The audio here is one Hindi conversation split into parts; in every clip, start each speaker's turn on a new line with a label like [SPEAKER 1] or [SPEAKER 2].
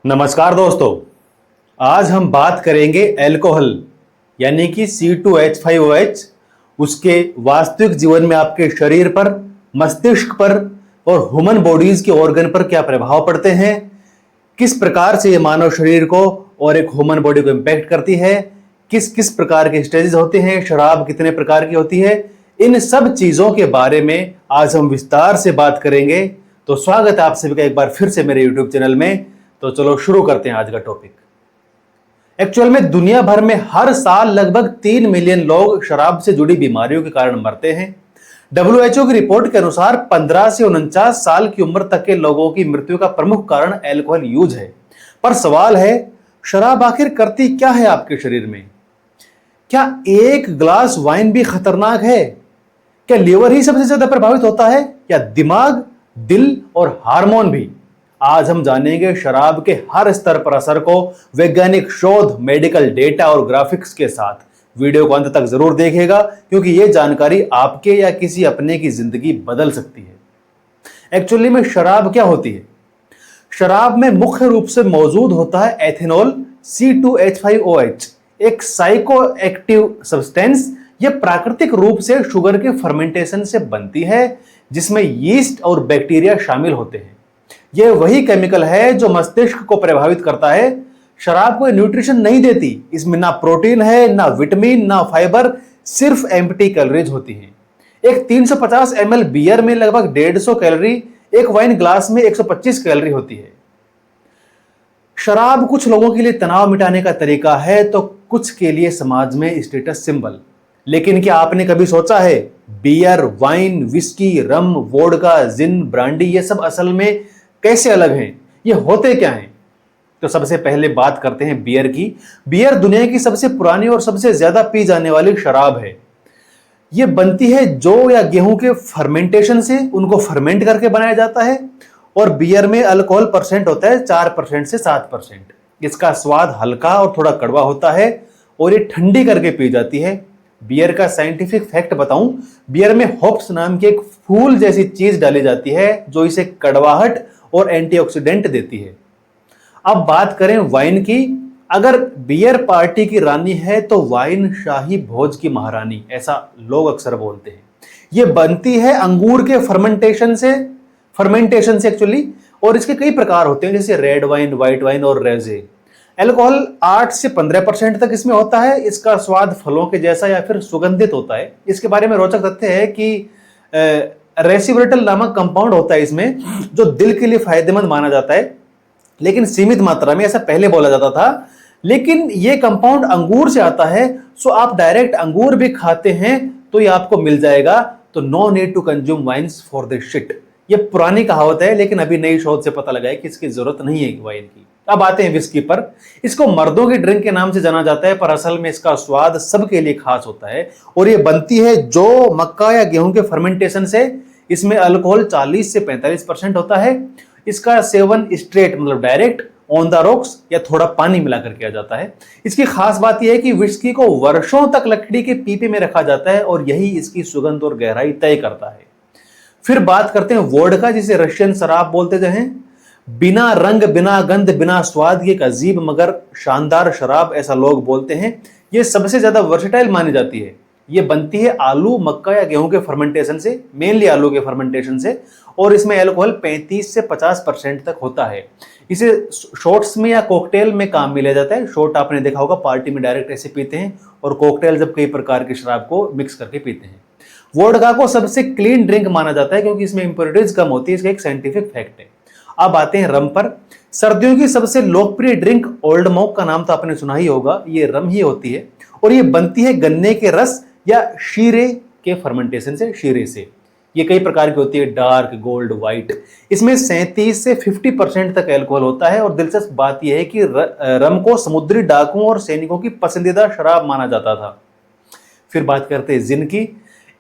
[SPEAKER 1] नमस्कार दोस्तों। आज हम बात करेंगे अल्कोहल यानी कि C2H5OH उसके वास्तविक जीवन में आपके शरीर पर, मस्तिष्क पर और ह्यूमन बॉडीज के ऑर्गन पर क्या प्रभाव पड़ते हैं, किस प्रकार से ये मानव शरीर को और एक ह्यूमन बॉडी को इंपैक्ट करती है, किस किस प्रकार के स्टेजेस होते हैं, शराब कितने प्रकार की होती है, इन सब चीजों के बारे में आज हम विस्तार से बात करेंगे। तो स्वागत है आप सभी का एक बार फिर से मेरे YouTube चैनल में। तो चलो शुरू करते हैं आज का टॉपिक। एक्चुअल में दुनिया भर में हर साल लगभग 3 मिलियन लोग शराब से जुड़ी बीमारियों के कारण मरते हैं। WHO की रिपोर्ट के अनुसार 15 से 49 साल की उम्र तक के लोगों की मृत्यु का प्रमुख कारण अल्कोहल यूज है। पर सवाल है, शराब आखिर करती क्या है आपके शरीर में? क्या एक ग्लास वाइन भी खतरनाक है? क्या लीवर ही सबसे ज्यादा प्रभावित होता है या दिमाग, दिल और हार्मोन भी? आज हम जानेंगे शराब के हर स्तर पर असर को वैज्ञानिक शोध, मेडिकल डेटा और ग्राफिक्स के साथ। वीडियो को अंत तक जरूर देखिएगा क्योंकि यह जानकारी आपके या किसी अपने की जिंदगी बदल सकती है। एक्चुअली में शराब क्या होती है? शराब में मुख्य रूप से मौजूद होता है एथेनॉल C2H5OH, एक साइको एक्टिव सब्सटेंस। यह प्राकृतिक रूप से शुगर के फर्मेंटेशन से बनती है जिसमें यीस्ट और बैक्टीरिया शामिल होते हैं। यह वही केमिकल है जो मस्तिष्क को प्रभावित करता है। शराब कोई न्यूट्रिशन नहीं देती, इसमें ना प्रोटीन है, ना विटामिन, ना फाइबर, सिर्फ एम्प्टी कैलोरीज होती हैं। एक 350 ml बियर में लगभग 150 कैलोरी, एक वाइन ग्लास में 125 कैलोरी होती है। शराब कुछ लोगों के लिए तनाव मिटाने का तरीका है तो कुछ के लिए समाज में स्टेटस सिंबल। लेकिन क्या आपने कभी सोचा है, बियर, वाइन, विस्की, रम, वोडका, जिन, ब्रांडी ये सब असल में कैसे अलग हैं? ये होते क्या हैं? तो सबसे पहले बात करते हैं बियर की। बियर दुनिया की सबसे पुरानी और सबसे ज्यादा पी जाने वाली शराब है। यह बनती है जौ या गेहूं के फर्मेंटेशन से, उनको फर्मेंट करके बनाया जाता है। और बियर में अल्कोहल परसेंट होता है 4% से 7%। इसका स्वाद हल्का और थोड़ा कड़वा होता है और ये ठंडी करके पी जाती है। बियर का साइंटिफिक फैक्ट बताऊं, बियर में होप्स नाम की एक फूल जैसी चीज डाली जाती है जो इसे कड़वाहट और एंटीऑक्सीडेंट देती है। अब बात करें वाइन की। अगर बियर पार्टी की रानी है तो वाइन शाही भोज की महारानी, ऐसा लोग अक्सर बोलते हैं। यह बनती है अंगूर के फर्मेंटेशन से एक्चुअली, और इसके कई प्रकार होते हैं जैसे रेड वाइन, व्हाइट वाइन और रेजे। अल्कोहल 8 से 15% तक इसमें होता है। इसका स्वाद फलों के जैसा या फिर सुगंधित होता है। इसके बारे में रोचक तथ्य है कि रेसिवरेटल नामक कंपाउंड होता है इसमें, जो दिल के लिए फायदेमंद माना जाता है, लेकिन सीमित मात्रा में, ऐसा पहले बोला जाता था। लेकिन यह कंपाउंड अंगूर से आता है, सो आप डायरेक्ट अंगूर भी खाते हैं तो ये आपको मिल जाएगा। तो no need to consume wines for this shit. ये पुरानी कहावत है, लेकिन अभी नई शोध से पता लगा है कि इसकी जरूरत नहीं है वाइन की। अब आते हैं विस्की पर। इसको मर्दों की ड्रिंक के नाम से जाना जाता है, पर असल में इसका स्वाद सबके लिए खास होता है और ये बनती है जौ, मक्का या गेहूं के फर्मेंटेशन से। इसमें अल्कोहल 40 से 45% होता है। इसका सेवन स्ट्रेट मतलब डायरेक्ट, ऑन द रॉक्स या थोड़ा पानी मिलाकर किया जाता है। इसकी खास बात यह है कि विस्की को वर्षों तक लकड़ी के पीपे में रखा जाता है और यही इसकी सुगंध और गहराई तय करता है। फिर बात करते हैं वोडका, जिसे रशियन शराब बोलते हैं। बिना रंग, बिना गंध, बिना स्वाद की एक अजीब मगर शानदार शराब, ऐसा लोग बोलते हैं। यह सबसे ज्यादा वर्सेटाइल मानी जाती है। यह बनती है आलू, मक्का या गेहूं के फर्मेंटेशन से, मेनली आलू के फर्मेंटेशन से, और इसमें अल्कोहल 35 से 50% तक होता है। इसे शॉट्स में या कॉकटेल में काम में लिया जाता है। शॉट आपने देखा होगा, पार्टी में डायरेक्ट ऐसे पीते हैं, और कॉकटेल जब कई प्रकार की शराब को मिक्स करके पीते हैं। वोडका को सबसे क्लीन ड्रिंक माना जाता है क्योंकि इसमें इंप्योरिटीज कम होती है। इसका एक साइंटिफिक फैक्ट है। अब आते हैं रम पर। सर्दियों की सबसे लोकप्रिय ड्रिंक ओल्ड मॉक का नाम तो आपने सुना ही होगा। ये रम ही होती है और ये बनती है गन्ने के रस या शीरे के फर्मेंटेशन से, शीरे से। ये कई प्रकार की होती है, डार्क, गोल्ड, व्हाइट। इसमें 37 से 50% तक अल्कोहल होता है। और दिलचस्प बात यह है कि रम को समुद्री डाकुओं और सैनिकों की पसंदीदा शराब माना जाता था। फिर बात करते हैं जिन की।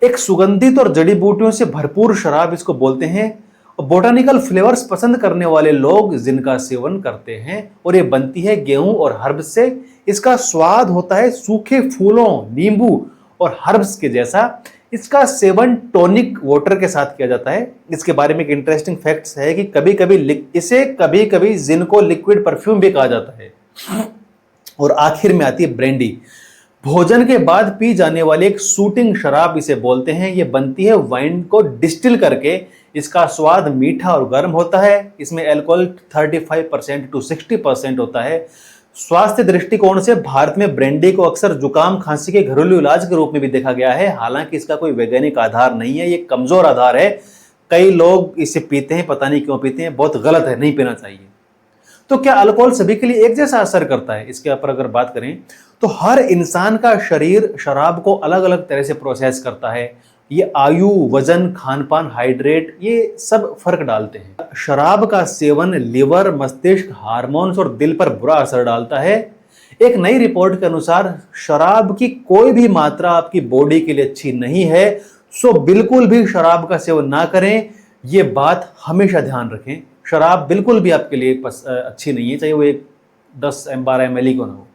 [SPEAKER 1] एक सुगंधित और जड़ी बूटियों से भरपूर शराब इसको बोलते हैं। बोटानिकल फ्लेवर्स पसंद करने वाले लोग जिनका सेवन करते हैं और ये बनती है गेहूं और हर्ब्स से। इसका स्वाद होता है सूखे फूलों, नींबू और हर्ब्स के जैसा। इसका सेवन टॉनिक वाटर के साथ किया जाता है। इसके बारे में एक इंटरेस्टिंग फैक्ट्स है कि कभी कभी जिन को लिक्विड परफ्यूम भी कहा जाता है। और आखिर में आती है ब्रांडी। भोजन के बाद पी जाने वाली एक शूटिंग शराब इसे बोलते हैं। ये बनती है वाइन को डिस्टिल करके। इसका स्वाद मीठा और गर्म होता है। इसमें अल्कोहल 35% to 60% होता है। स्वास्थ्य दृष्टिकोण से भारत में ब्रांडी को अक्सर जुकाम खांसी के घरेलू इलाज के रूप में भी देखा गया है। हालांकि इसका कोई वैज्ञानिक आधार नहीं है, ये कमजोर आधार है। कई लोग इसे पीते हैं, पता नहीं क्यों पीते हैं, बहुत गलत है, नहीं पीना चाहिए। तो क्या अल्कोहल सभी के लिए एक जैसा असर करता है? इसके ऊपर अगर बात करें तो हर इंसान का शरीर शराब को अलग अलग तरह से प्रोसेस करता है। ये आयु, वजन, खानपान, हाइड्रेट, ये सब फर्क डालते हैं। शराब का सेवन लिवर, मस्तिष्क, हार्मोन्स और दिल पर बुरा असर डालता है। एक नई रिपोर्ट के अनुसार शराब की कोई भी मात्रा आपकी बॉडी के लिए अच्छी नहीं है। सो बिल्कुल भी शराब का सेवन ना करें, ये बात हमेशा ध्यान रखें। शराब बिल्कुल भी आपके लिए अच्छी नहीं है, चाहे वो एक 10-12 ml ही क्यों ना हो।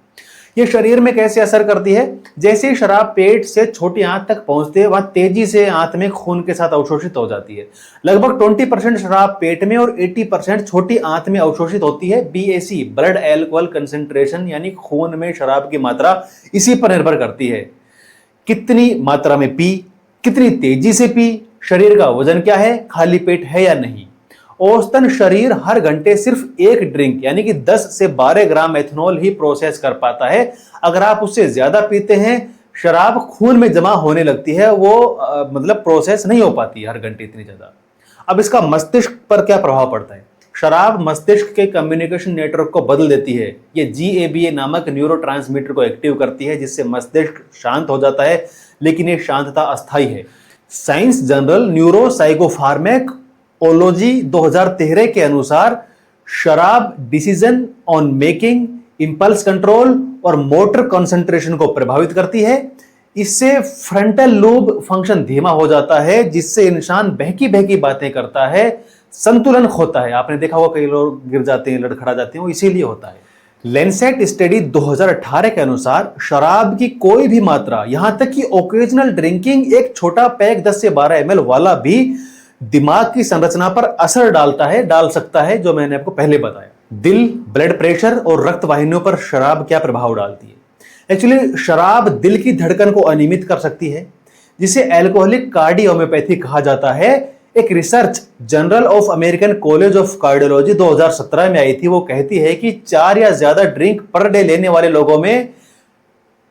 [SPEAKER 1] ये शरीर में कैसे असर करती है? जैसे ही शराब पेट से छोटी आंत तक पहुंचती है, वहां तेजी से आंत में खून के साथ अवशोषित हो जाती है। लगभग 20% शराब पेट में और 80% छोटी आंत में अवशोषित होती है। BAC, ब्लड एल्कोहल कंसेंट्रेशन, यानी खून में शराब की मात्रा इसी पर निर्भर करती है। कितनी मात्रा में पी, कितनी तेजी से पी, शरीर का वजन क्या है, खाली पेट है या नहीं। औसतन शरीर हर घंटे सिर्फ एक ड्रिंक यानी कि 10 से 12 ग्राम एथेनॉल ही प्रोसेस कर पाता है। अगर आप उससे ज्यादा पीते हैं, शराब खून में जमा होने लगती है, वो मतलब प्रोसेस नहीं हो पाती हर घंटे इतनी ज्यादा। अब इसका मस्तिष्क पर क्या प्रभाव पड़ता है? शराब मस्तिष्क के कम्युनिकेशन नेटवर्क को बदल देती है। ये GABA नामक न्यूरोट्रांसमीटर को एक्टिव करती है, जिससे मस्तिष्क शांत हो जाता है, लेकिन ये शांतता अस्थायी है। साइंस जर्नल न्यूरोसाइकोफार्मेकोलॉजी 2013 के अनुसार शराब decision on making, impulse control और मोटर कंसंट्रेशन को प्रभावित करती है। इससे फ्रंटल लोब फंक्शन धीमा हो जाता है, जिससे इंसान बहकी बहकी बातें करता है, संतुलन खोता है। आपने देखा होगा कई लोग गिर जाते हैं, लड़खड़ा जाते हैं, वो इसीलिए होता है। लेंसेट स्टडी 2018 के अनुसार शराब की कोई भी मात्रा, यहां तक कि ओकेजनल ड्रिंकिंग, एक छोटा पैक 10 से 12 ml वाला भी दिमाग की संरचना पर असर डाल सकता है, जो मैंने आपको पहले बताया। दिल, ब्लड प्रेशर और रक्त वाहिनियों पर शराब क्या प्रभाव डालती है? एक्चुअली शराब दिल की धड़कन को अनियमित कर सकती है, जिसे एल्कोहलिक कार्डियोमियोपैथी कहा जाता है। एक research journal of American college of cardiology 2017 में आई थी। वो कहती है कि 4 या ज्यादा ड्रिंक पर डे लेने वाले लोगों में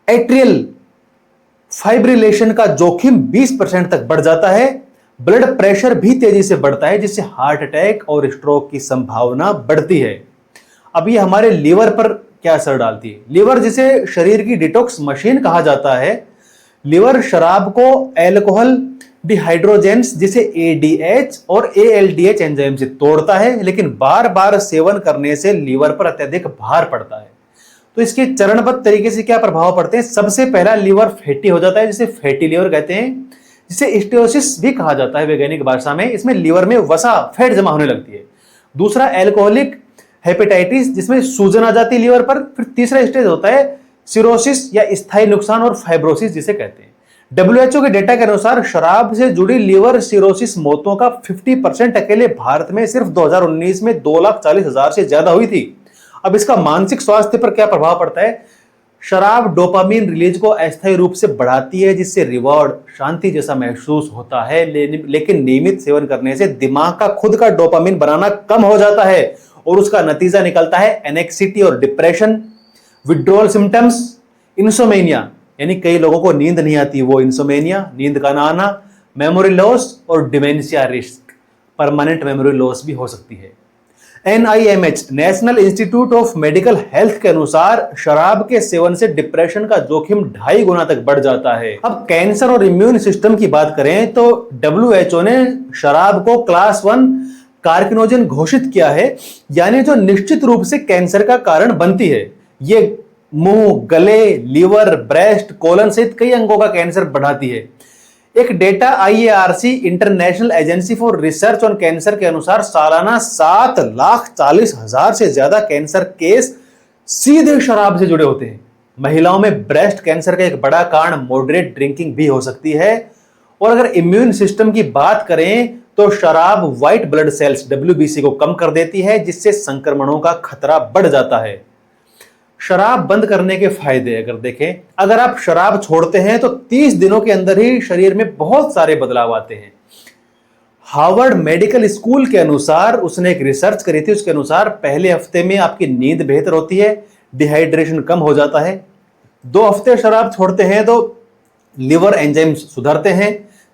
[SPEAKER 1] एट्रियल फाइब्रिलेशन का जोखिम 20% तक बढ़ जाता है। ब्लड प्रेशर भी तेजी से बढ़ता है, जिससे हार्ट अटैक और स्ट्रोक की संभावना बढ़ती है। अब ये हमारे लीवर पर क्या असर डालती है? लीवर, जिसे शरीर की डिटॉक्स मशीन कहा जाता है, लीवर शराब को एल्कोहल डिहाइड्रोजेंस जिसे ADH और ALDH एंजाइम से तोड़ता है, लेकिन बार बार सेवन करने से लीवर पर अत्यधिक भार पड़ता है। तो इसके चरणबद्ध तरीके से क्या प्रभाव पड़ते हैं? सबसे पहला, लीवर फैटी हो जाता है, जिसे फैटी लीवर कहते हैं, जिसे स्टेओसिस भी कहा जाता है वैज्ञानिक भाषा में। इसमें लीवर में वसा, फैट जमा होने लगती है। दूसरा, एल्कोहलिक हेपेटाइटिस, जिसमें सूजन आ जाती है लीवर पर। फिर तीसरा स्टेज होता है सिरोसिस या स्थायी नुकसान और फाइब्रोसिस जिसे कहते हैं। WHO के डेटा के अनुसार शराब से जुड़ी लीवर सिरोसिस मौतों का 50% अकेले भारत में सिर्फ 2019 में 2,40,000 से ज्यादा हुई थी। अब इसका मानसिक स्वास्थ्य पर क्या प्रभाव पड़ता है? शराब डोपामिन रिलीज को अस्थायी रूप से बढ़ाती है, जिससे रिवॉर्ड, शांति जैसा महसूस होता है। लेकिन नियमित सेवन करने से दिमाग का खुद का डोपामिन बनाना कम हो जाता है और उसका नतीजा निकलता है एनेक्सिटी और डिप्रेशन, विड्रॉल सिम्टम्स, इंसोमेनिया, यानी कई लोगों को नींद नहीं आती, वो इंसोमेनिया, नींद का ना आना, मेमोरी लॉस और dementia risk, permanent memory loss भी हो सकती है। NIMH, national institute of medical health के अनुसार शराब के सेवन से डिप्रेशन का जोखिम 2.5 गुना तक बढ़ जाता है। अब कैंसर और इम्यून सिस्टम की बात करें तो WHO ने शराब को क्लास 1 कार्सिनोजन घोषित किया है, यानी जो निश्चित रूप से कैंसर का कारण बनती है। ये मुंह, गले, लीवर, ब्रेस्ट, कोलन सहित कई अंगों का कैंसर बढ़ाती है। एक data IARC, international agency for research on cancer के अनुसार सालाना 7,40,000 से ज्यादा कैंसर केस सीधे शराब से जुड़े होते हैं। महिलाओं में ब्रेस्ट कैंसर का एक बड़ा कारण मॉडरेट ड्रिंकिंग भी हो सकती है। और अगर इम्यून सिस्टम की बात करें तो शराब व्हाइट ब्लड सेल्स WBC को कम कर देती है, जिससे संक्रमणों का खतरा बढ़ जाता है। शराब बंद करने के फायदे अगर देखें, अगर आप शराब छोड़ते हैं तो 30 दिनों के अंदर ही शरीर में बहुत सारे बदलाव आते हैं। हार्वर्ड मेडिकल स्कूल के अनुसार, उसने एक रिसर्च करी थी, उसके अनुसार पहले हफ्ते में आपकी नींद बेहतर होती है, डिहाइड्रेशन कम हो जाता है। 2 हफ्ते शराब छोड़ते हैं तो लिवर एंजाइम सुधरते हैं।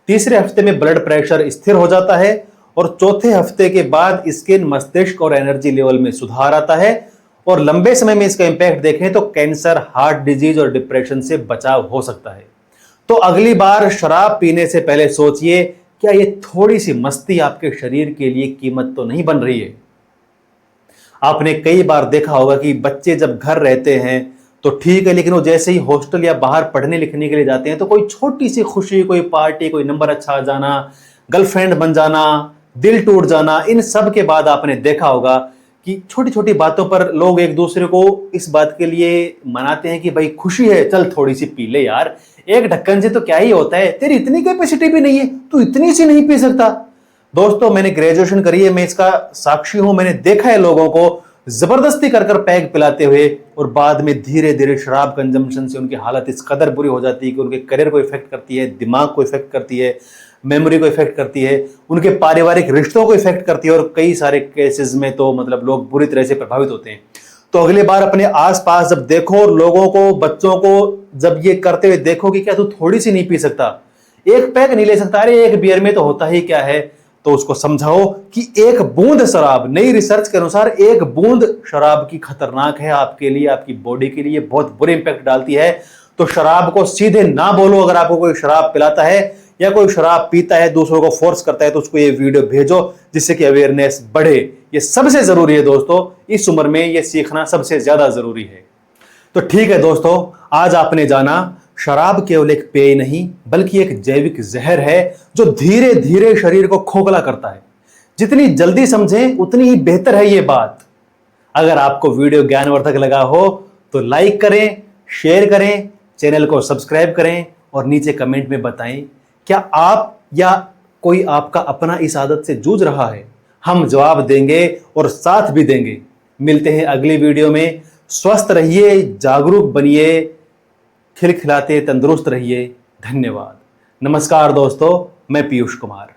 [SPEAKER 1] तीसरे हफ्ते में ब्लड प्रेशर स्थिर हो जाता है और चौथे हफ्ते के बाद स्किन, मस्तिष्क और एनर्जी लेवल में सुधार आता है। और लंबे समय में इसका इंपैक्ट देखें तो कैंसर, हार्ट डिजीज और डिप्रेशन से बचाव हो सकता है। तो अगली बार शराब पीने से पहले सोचिए, क्या ये थोड़ी सी मस्ती आपके शरीर के लिए कीमत तो नहीं बन रही है। आपने कई बार देखा होगा कि बच्चे जब घर रहते हैं तो ठीक है, लेकिन वो जैसे ही हॉस्टल या बाहर पढ़ने लिखने के लिए जाते हैं तो कोई छोटी सी खुशी, कोई पार्टी, कोई नंबर अच्छा आ जाना, गर्लफ्रेंड बन जाना, दिल टूट जाना, इन सब के बाद आपने देखा होगा कि छोटी छोटी बातों पर लोग एक दूसरे को इस बात के लिए मनाते हैं कि भाई खुशी है, चल थोड़ी सी पी ले यार, एक ढक्कन से तो क्या ही होता है, तेरी इतनी कैपेसिटी भी नहीं है, तू इतनी सी नहीं पी सकता। दोस्तों, मैंने ग्रेजुएशन करी है, मैं इसका साक्षी हूं। मैंने देखा है लोगों को जबरदस्ती कर कर पैग पिलाते हुए और बाद में धीरे धीरे शराब कंजम्पशन से उनकी हालत इस कदर बुरी हो जाती है कि उनके करियर को इफेक्ट करती है, दिमाग को इफेक्ट करती है, मेमोरी को इफेक्ट करती है, उनके पारिवारिक रिश्तों को इफेक्ट करती है और कई सारे केसेस में तो मतलब लोग बुरी तरह से प्रभावित होते हैं। तो अगली बार अपने आसपास जब देखो और लोगों को, बच्चों को जब ये करते हुए देखो कि क्या तू थोड़ी सी नहीं पी सकता, एक पैक नहीं ले सकता, अरे एक बियर में तो होता ही क्या है, तो उसको समझाओ कि एक बूंद शराब, नई रिसर्च के अनुसार एक बूंद शराब की खतरनाक है आपके लिए, आपकी बॉडी के लिए बहुत बुरे इंपैक्ट डालती है। तो शराब को सीधे ना बोलो। अगर आपको कोई शराब पिलाता है या कोई शराब पीता है, दूसरों को फोर्स करता है, तो उसको ये वीडियो भेजो जिससे कि अवेयरनेस बढ़े। ये सबसे जरूरी है दोस्तों, इस उम्र में ये सीखना सबसे ज्यादा जरूरी है। तो ठीक है दोस्तों, आज आपने जाना शराब केवल एक पेय नहीं बल्कि एक जैविक जहर है जो धीरे धीरे शरीर को खोखला करता है। जितनी जल्दी समझें उतनी ही बेहतर है ये बात। अगर आपको वीडियो ज्ञानवर्धक लगा हो तो लाइक करें, शेयर करें, चैनल को सब्सक्राइब करें और नीचे कमेंट में बताएं क्या आप या कोई आपका अपना इस आदत से जूझ रहा है। हम जवाब देंगे और साथ भी देंगे। मिलते हैं अगली वीडियो में। स्वस्थ रहिए, जागरूक बनिए, खिलखिलाते तंदुरुस्त रहिए। धन्यवाद। नमस्कार दोस्तों, मैं पीयूष कुमार।